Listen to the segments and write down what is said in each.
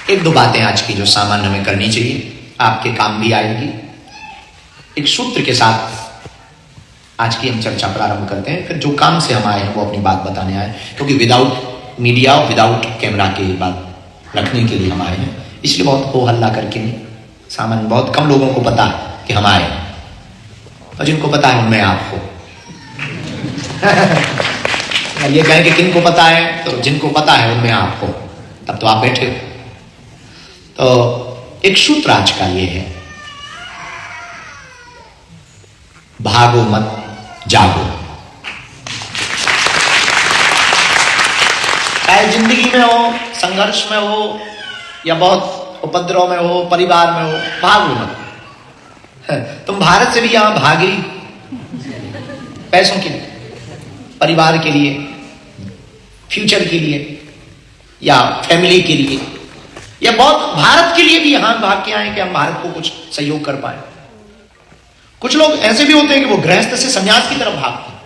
एक दो बातें आज की जो सामान्य हमें करनी चाहिए, आपके काम भी आएगी। एक सूत्र के साथ आज की हम चर्चा प्रारंभ करते हैं, फिर जो काम से हम आए हैं वो अपनी बात बताने आए, क्योंकि विदाउट मीडिया और विदाउट कैमरा की बात रखने के लिए हम आए हैं, इसलिए बहुत हो हल्ला करके नहीं। सामान्य बहुत कम लोगों को पता कि हम आए, और जिनको पता है उनमें आप हो। ये कहें कि किन को पता है, तो जिनको पता है उनमें आप हो, तब तो आप बैठे हो। तो एक सूत्र आज का ये है, भागो मत जागो। चाहे जिंदगी में हो, संघर्ष में हो, या बहुत उपद्रव में हो, परिवार में हो, भागो मत। तुम भारत से भी यहां भागे पैसों के लिए, परिवार के लिए, फ्यूचर के लिए, या फैमिली के लिए, या बहुत भारत के लिए भी यहां भाग के आए कि हम भारत को कुछ सहयोग कर पाए। कुछ लोग ऐसे भी होते हैं कि वो गृहस्थ से संन्यास की तरफ भागते हैं।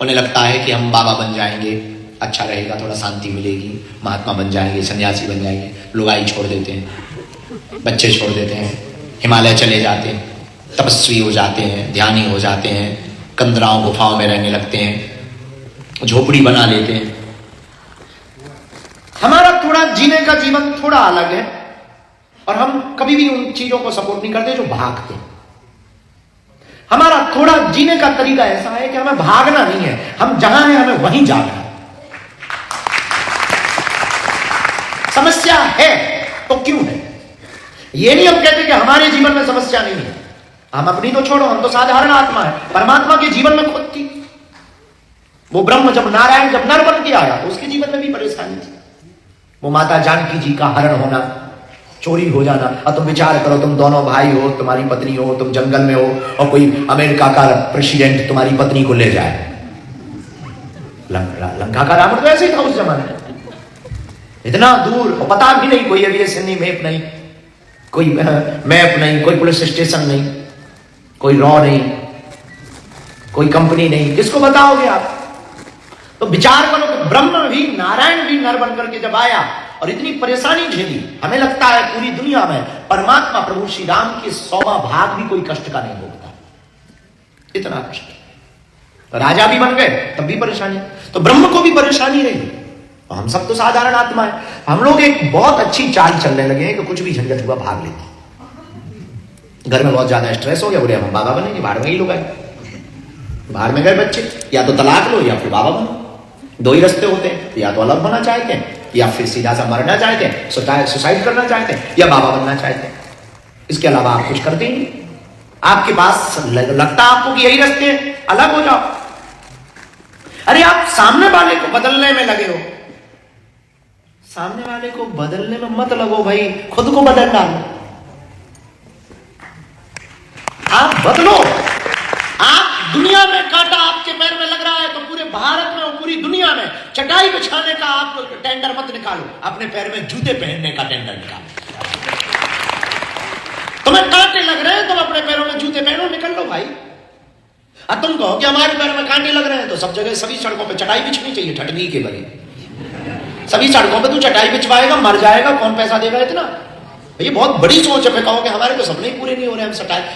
उन्हें लगता है कि हम बाबा बन जाएंगे, अच्छा रहेगा, थोड़ा शांति मिलेगी, महात्मा बन जाएंगे, सन्यासी बन जाएंगे। लुगाई छोड़ देते हैं, बच्चे छोड़ देते हैं, हिमालय चले जाते हैं, तपस्वी हो जाते हैं, ध्यानी हो जाते हैं, कंदराओं गुफाओं में रहने लगते हैं, झोपड़ी बना लेते हैं। हमारा थोड़ा जीने का जीवन थोड़ा अलग है, और हम कभी भी उन चीजों को सपोर्ट नहीं करते जो भागते। हमारा थोड़ा जीने का तरीका ऐसा है कि हमें भागना नहीं है, हम जहां हैं हमें वहीं जाना है। समस्या है तो क्यों है, ये नहीं हम कहते कि हमारे जीवन में समस्या नहीं है। हम अपनी तो छोड़ो, हम तो साधारण आत्मा है। परमात्मा के जीवन में खुद थी। वो ब्रह्म जब नारायण जब नर बन के आया तो उसके जीवन में भी परेशानी थी। वो माता जानकी जी का हरण होना, चोरी हो जाना। अब तुम विचार करो, तुम दोनों भाई हो, तुम्हारी पत्नी हो, तुम जंगल में हो, और कोई अमेरिका का प्रेसिडेंट तुम्हारी पत्नी को ले जाए। लंका का रावण तो ऐसे ही था उस जमाने में, इतना दूर, और पता भी नहीं, कोई एविएशन नहीं, मैप नहीं, कोई मैप नहीं, कोई पुलिस स्टेशन नहीं, कोई रॉ नहीं, कोई कंपनी नहीं, किसको बताओगे आप? तो विचार करो कि ब्रह्म भी, नारायण भी नर बनकर के जब आया और इतनी परेशानी झेली, हमें लगता है पूरी दुनिया में परमात्मा प्रभु श्री राम के 100वां भाग भी कोई कष्ट का नहीं भोगता, इतना कष्ट। राजा भी बन गए तब भी परेशानी, तो ब्रह्म को भी परेशानी रही। और हम सब तो साधारण आत्मा है। हम लोग एक बहुत अच्छी चाल चलने लगे हैं कि कुछ भी झंझट हुआ भाग लेते। घर में बहुत ज्यादा स्ट्रेस हो गया, बोले हम बाबा बनेंगे, बाहर में ही लोग आए, बाहर में गए बच्चे, या तो तलाक लो या फिर बाबा बनो। दो ही रास्ते होते हैं, या तो अलग होना चाहते हैं, या फिर सीधा सा मरना चाहते हैं, सुसाइड करना चाहते हैं, या बाबा बनना चाहते हैं। इसके अलावा आप कुछ करते ही नहीं। आपके पास लगता आपको कि यही रास्ते हैं, अलग हो जाओ। अरे आप सामने वाले को बदलने में लगे हो, सामने वाले को बदलने में मत लगो भाई, खुद को बदल डालो। आप बदलो। आप दुनिया में कांटा आपके पैर में लग रहा है तो पूरे भारत में और पूरी दुनिया में चटाई बिछाने का आप टेंडर मत निकालो, अपने पैर में जूते पहनने का टेंडर निकालो। तुम्हें कांटे लग रहे हैं, तुम अपने पैरों में जूते पहनो, निकल लो भाई। अब तुम कहो कि हमारे पैर में कांटे लग रहे हैं, तो सब जगह सभी सड़कों पर चटाई बिछनी चाहिए, ठटनी के बगैर। सभी सड़कों पे तू चटाई बिछवाएगा, मर जाएगा, कौन पैसा देगा इतना? ये बहुत बड़ी सोच है। कहोगे हमारे तो सपने पूरे नहीं हो रहे,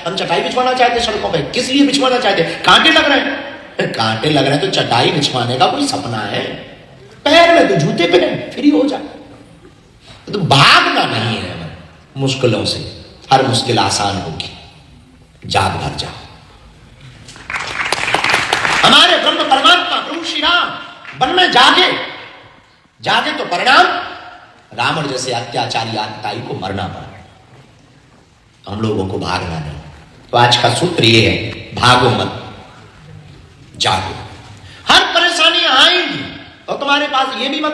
हम चटाई बिछवाना चाहते सड़कों पे, किस लिए बिछवाना चाहते? कांटे लग रहे हैं। कांटे लग रहे हैं तो चटाई बिछवाने का कोई सपना है? पैर में तो जूते पहन, फ्री हो जा। तो भागना नहीं है मुश्किलों से, हर मुश्किल आसान होगी, जाग भर जाओ। हमारे ब्रह्म परमात्मा प्रभु श्री राम वन में जागे तो परिणाम रावण जैसे अत्याचारी आतताई को मरना पड़ा। हम लोगों को भागना नहीं। तो आज का सूत्र ये है, भागो मत जागो। हर परेशानी आएंगी और तुम्हारे पास ये भी मत,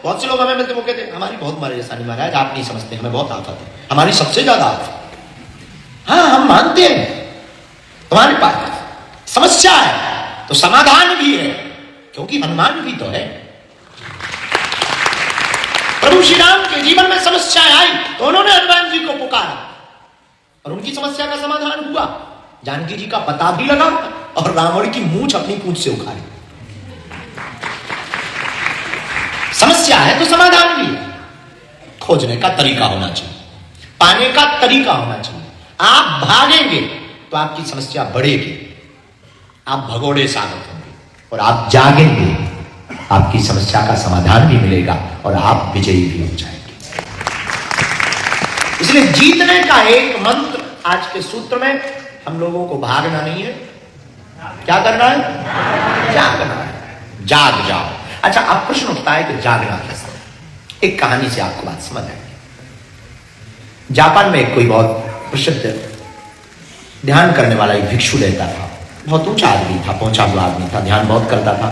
बहुत से लोग हमें मिलते वो कहते हैं हमारी बहुत परेशानी महाराज, आप नहीं समझते, हमें बहुत आफत है, हमारी सबसे ज्यादा आफत। हाँ हम मानते हैं तुम्हारे पास समस्या है, तो समाधान भी है, क्योंकि हनुमान भी तो है। प्रभु श्री राम के जीवन में समस्याएं आई तो उन्होंने हनुमान जी को पुकारा और उनकी समस्या का समाधान हुआ। जानकी जी का पता भी लगा और रावण की मूंछ अपनी पूंछ से उखाड़ी। समस्या है तो समाधान भी है। खोजने का तरीका होना चाहिए, पाने का तरीका होना चाहिए। आप भागेंगे तो आपकी समस्या बढ़ेगी, आप भगोड़े साबित होंगे, और आप जागेंगे आपकी समस्या का समाधान भी मिलेगा और आप विजयी भी हो जाएंगे। इसलिए जीतने का एक मंत्र आज के सूत्र में, हम लोगों को भागना नहीं है, क्या करना है? जागना है। जाग जाओ। अच्छा, अब प्रश्न उठता है कि जागना कैसे? एक कहानी से आपको बात समझ आएगी। जापान में कोई बहुत प्रसिद्ध ध्यान करने वाला एक भिक्षु रहता था। बहुत ऊंचा आदमी था, पहुंचा हुआ आदमी था, ध्यान बहुत करता था।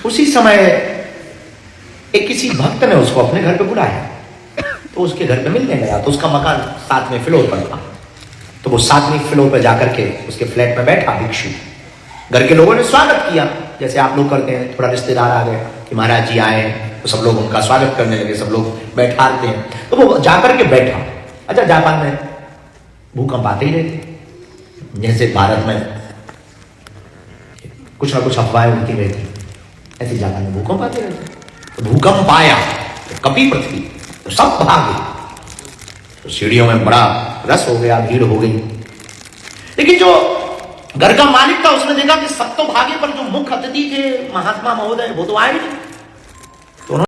उसी समय एक किसी भक्त ने उसको अपने घर पे बुलाया, तो उसके घर पे मिलने गया। तो उसका मकान 7वें फ्लोर पर था, तो वो 7वें फ्लोर पर जाकर के उसके फ्लैट में बैठा भिक्षु। घर के लोगों ने स्वागत किया, जैसे आप लोग करते हैं। थोड़ा रिश्तेदार आ गए कि महाराज जी आए, तो सब लोग उनका स्वागत करने लगे, सब लोग बैठाते हैं। तो वो जाकर के बैठा। अच्छा, जापान में भूकंप आते ही रहते, जैसे भारत में कुछ ना कुछ अफवाहें उनकी रहती, ऐसे जापान में भूकंप आते रहते। तो भूकंप आया तो कपी पृथ्वी, तो सब भागे। तो सीढ़ियों में बड़ा रस हो गया, भीड़ हो गई। लेकिन जो घर का मालिक था उसने देखा कि सब तो भागे, पर जो मुख्य अतिथि थे महात्मा महोदय वो तो आए नहीं।